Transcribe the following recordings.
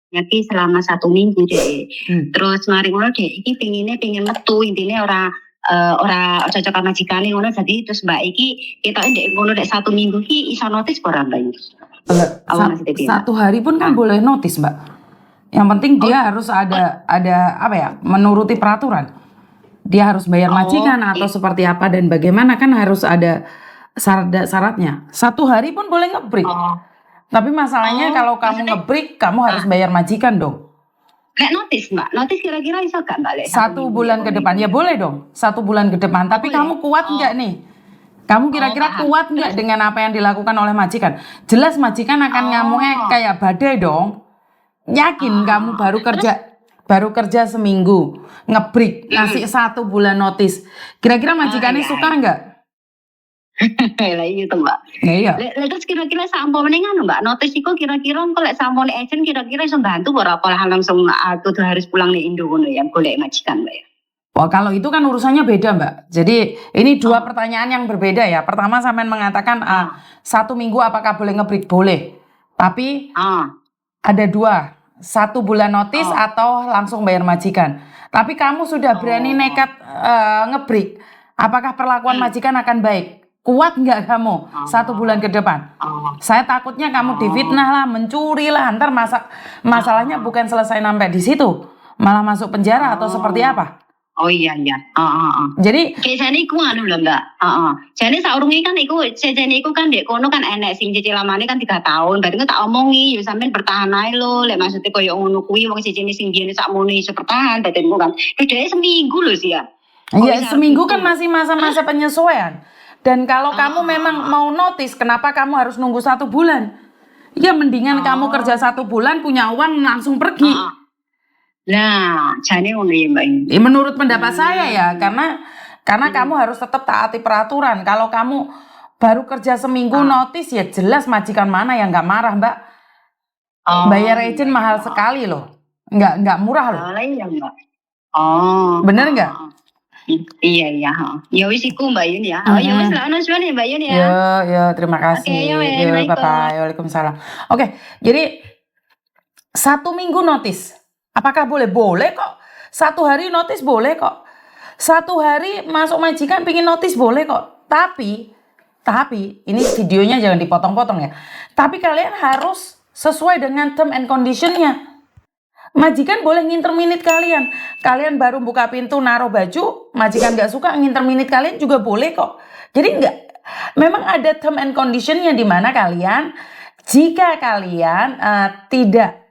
Nyaki selama 1 minggu deh. Terus mari ngono deh, iki pingin metu intine ora cocok sama majikane ngono jadi terus Mbak iki ketoke ndek ngono ndek 1 minggu ki iso notis ora Mbak? Satu hari pun kan boleh notis Mbak. Yang penting dia harus ada apa ya, menuruti peraturan. Dia harus bayar majikan atau seperti apa dan bagaimana kan harus ada syaratnya. 1 hari pun boleh ngebreak. Tapi masalahnya kalau kamu ngebreak, kamu harus bayar majikan dong. Kayak notis Mbak, notis kira-kira iso gak Mbak? 1 bulan ke depan, ya boleh dong 1 bulan ke depan. Tapi kamu kuat nggak nih? Kamu kira-kira kuat nggak dengan apa yang dilakukan oleh majikan? Jelas majikan akan ngamuknya kayak badai dong. Yakin kamu baru kerja seminggu, ngebreak, ngasih 1 bulan notis. Kira-kira majikannya suka nggak? Lah iya tuh Mbak. Iya. Terus kira-kira sampone ngono Mbak, notis iku kira-kira engko lek sampone agent kira-kira iso bantu ora apa langsung aku harus pulang nih Indo ngono ya golek majikan Mbak ya. Wah kalau itu kan urusannya beda Mbak. Jadi ini 2 pertanyaan yang berbeda ya. Pertama sampean mengatakan 1 minggu apakah boleh ngebreak? Boleh. Tapi ada 2, 1 bulan notis atau langsung bayar majikan. Tapi kamu sudah berani nekat ngebreak, apakah perlakuan majikan akan baik? Kuat nggak kamu 1 bulan ke depan? Saya takutnya kamu difitnah lah, mencuri lah, ntar masalahnya bukan selesai sampai di situ, malah masuk penjara atau seperti apa? Oh iya. Jadi jane iku anu lho Mbak. Jane saurunge kan iku jane iku kan ndek kono kan enek sing cicilamane kan 3 tahun. Berarti tak omongi yo sampean bertahan ae lho. Lek maksudnya koyo ngono kuwi wong cicine sing biyen sakmono iso bertahan badanmu kan. Dhek seminggu lho sih ya. Iya, seminggu kan masih masa-masa penyesuaian. Dan kalau kamu memang mau notis, kenapa kamu harus nunggu 1 bulan? Ya mendingan kamu kerja 1 bulan punya uang langsung pergi. Nah, jane ngono ya Mbak. Menurut pendapat saya ya, karena kamu harus tetap taati peraturan. Kalau kamu baru kerja seminggu notis, ya jelas majikan mana yang nggak marah Mbak. Bayar agent mahal sekali loh, nggak murah loh. Iya Mbak. Bener nggak? Iya. Ya wis iku Mbak Yun ya. Ya wis lah suwen ya Mbak Yun ya. Yo, terima kasih. Yo, bye-bye. Waalaikumsalam. Oke, jadi 1 minggu notis. Apakah boleh? Boleh kok. 1 hari notis boleh kok. 1 hari masuk majikan pingin notis boleh kok. Tapi ini videonya jangan dipotong-potong ya. Tapi kalian harus sesuai dengan term and conditionnya. Majikan boleh nginterminit kalian. Kalian baru buka pintu naruh baju, majikan nggak suka nginterminit kalian juga boleh kok. Jadi memang ada term and conditionnya di mana kalian, jika kalian tidak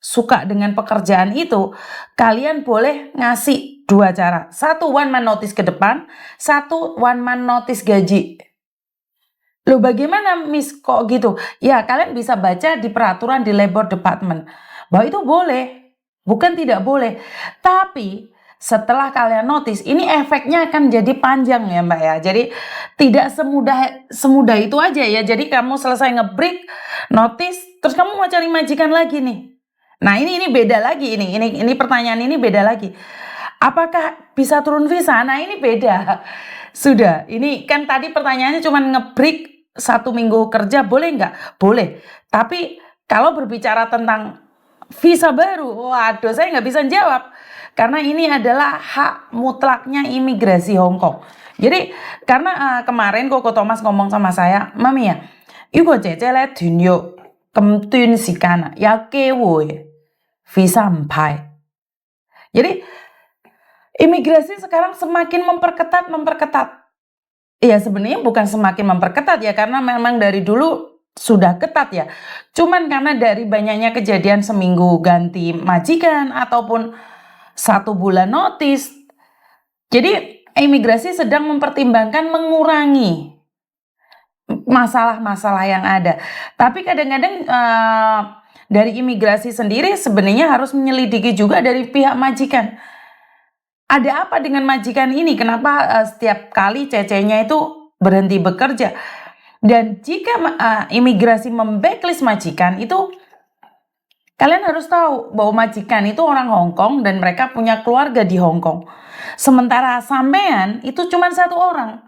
suka dengan pekerjaan itu, kalian boleh ngasih 2 cara. 1 1 month notice ke depan, 1 1 month notice gaji. Loh bagaimana Miss kok gitu? Ya kalian bisa baca di peraturan di Labor Department bahwa itu boleh, bukan tidak boleh. Tapi setelah kalian notice, ini efeknya akan jadi panjang ya Mbak ya. Jadi tidak semudah itu aja ya. Jadi kamu selesai ngebreak, notice, terus kamu mau cari majikan lagi nih. Nah ini beda lagi, ini pertanyaan ini beda lagi. Apakah bisa turun visa? Nah ini beda. Sudah, ini kan tadi pertanyaannya cuma ngebreak 1 minggu kerja boleh nggak? Boleh. Tapi kalau berbicara tentang visa baru, waduh saya nggak bisa jawab. Karena ini adalah hak mutlaknya imigrasi Hong Kong. Jadi karena kemarin Koko Thomas ngomong sama saya, Mami ya, iku cecele dunyo kemtun sikana ya kewo visa empai. Jadi imigrasi sekarang semakin memperketat. Iya sebenarnya bukan semakin memperketat ya, karena memang dari dulu sudah ketat ya. Cuman karena dari banyaknya kejadian seminggu ganti majikan ataupun 1 bulan notis, jadi imigrasi sedang mempertimbangkan mengurangi masalah-masalah yang ada. Tapi kadang-kadang dari imigrasi sendiri sebenarnya harus menyelidiki juga dari pihak majikan. Ada apa dengan majikan ini? Kenapa setiap kali cecenya itu berhenti bekerja? Dan jika imigrasi memblacklist majikan itu, kalian harus tahu bahwa majikan itu orang Hong Kong dan mereka punya keluarga di Hong Kong. Sementara sampean itu cuma 1 orang.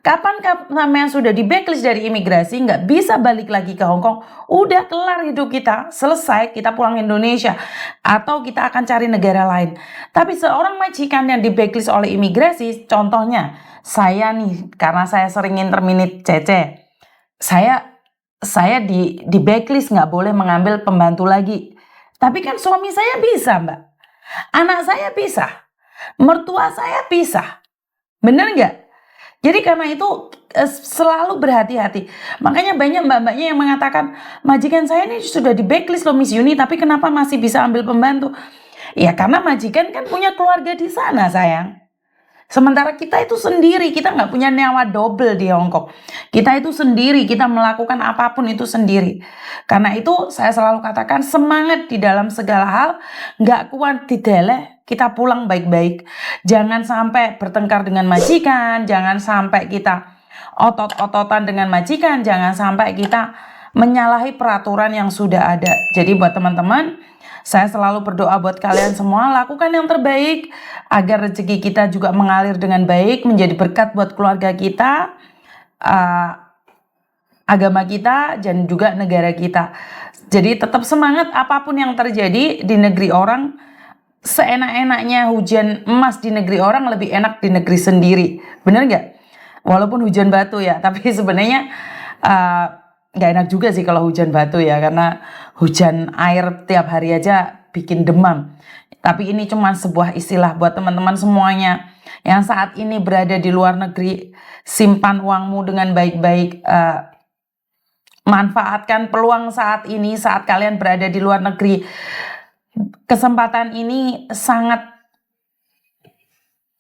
Kapan namanya sudah di blacklist dari imigrasi, nggak bisa balik lagi ke Hong Kong, udah kelar hidup kita, selesai, kita pulang Indonesia, atau kita akan cari negara lain. Tapi seorang majikan yang di blacklist oleh imigrasi, contohnya, saya nih, karena saya sering interminate Cece, saya di blacklist, nggak boleh mengambil pembantu lagi. Tapi kan suami saya bisa, Mbak. Anak saya bisa. Mertua saya bisa. Bener nggak? Jadi karena itu selalu berhati-hati. Makanya banyak mbak-mbaknya yang mengatakan, majikan saya ini sudah di blacklist loh Miss Yuni, tapi kenapa masih bisa ambil pembantu? Ya karena majikan kan punya keluarga di sana sayang. Sementara kita itu sendiri, kita nggak punya nyawa double di Hong Kong. Kita itu sendiri, kita melakukan apapun itu sendiri. Karena itu saya selalu katakan semangat di dalam segala hal, nggak kuat dideleh, kita pulang baik-baik. Jangan sampai bertengkar dengan majikan, jangan sampai kita otot-ototan dengan majikan, jangan sampai kita menyalahi peraturan yang sudah ada. Jadi buat teman-teman, saya selalu berdoa buat kalian semua, lakukan yang terbaik agar rezeki kita juga mengalir dengan baik, menjadi berkat buat keluarga kita, agama kita, dan juga negara kita. Jadi tetap semangat apapun yang terjadi di negeri orang. Seenak-enaknya hujan emas di negeri orang lebih enak di negeri sendiri. Bener nggak? Walaupun hujan batu ya, tapi sebenarnya nggak enak juga sih kalau hujan batu ya, karena hujan air tiap hari aja bikin demam. Tapi ini cuma sebuah istilah buat teman-teman semuanya yang saat ini berada di luar negeri. Simpan uangmu dengan baik-baik, manfaatkan peluang saat ini saat kalian berada di luar negeri. Kesempatan ini sangat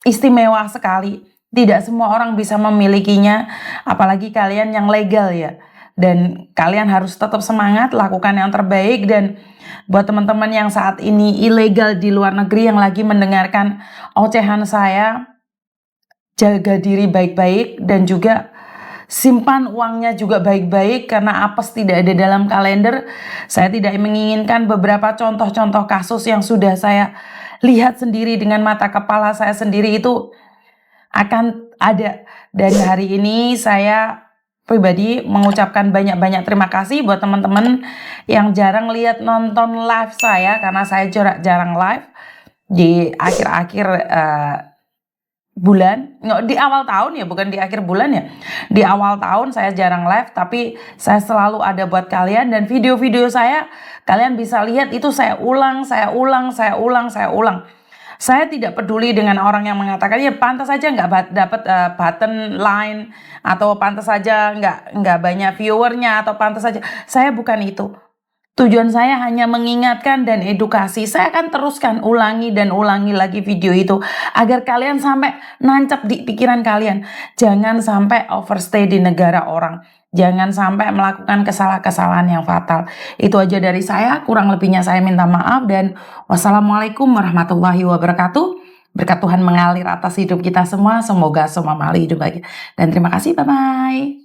istimewa sekali. Tidak semua orang bisa memilikinya, apalagi kalian yang legal ya. Dan kalian harus tetap semangat, lakukan yang terbaik. Dan buat teman-teman yang saat ini ilegal di luar negeri yang lagi mendengarkan ocehan saya, jaga diri baik-baik dan juga simpan uangnya juga baik-baik, karena apes tidak ada dalam kalender. Saya tidak menginginkan beberapa contoh-contoh kasus yang sudah saya lihat sendiri dengan mata kepala saya sendiri itu akan ada. Dan hari ini saya pribadi mengucapkan banyak-banyak terima kasih buat teman-teman yang jarang lihat nonton live saya, karena saya jarang live di akhir-akhir bulan, di awal tahun ya, bukan di akhir bulan ya. Di awal tahun saya jarang live, tapi saya selalu ada buat kalian. Dan video-video saya kalian bisa lihat itu saya ulang. Saya tidak peduli dengan orang yang mengatakan ya pantas saja nggak dapat button line, atau pantas saja nggak banyak viewernya, atau pantas saja. Saya bukan itu. Tujuan saya hanya mengingatkan dan edukasi. Saya akan teruskan ulangi dan ulangi lagi video itu agar kalian sampai nancap di pikiran kalian. Jangan sampai overstay di negara orang. Jangan sampai melakukan kesalahan-kesalahan yang fatal. Itu aja dari saya, kurang lebihnya saya minta maaf, dan wassalamualaikum warahmatullahi wabarakatuh. Berkat Tuhan mengalir atas hidup kita semua, semoga semua mengalir hidup bahagia. Dan terima kasih, bye-bye.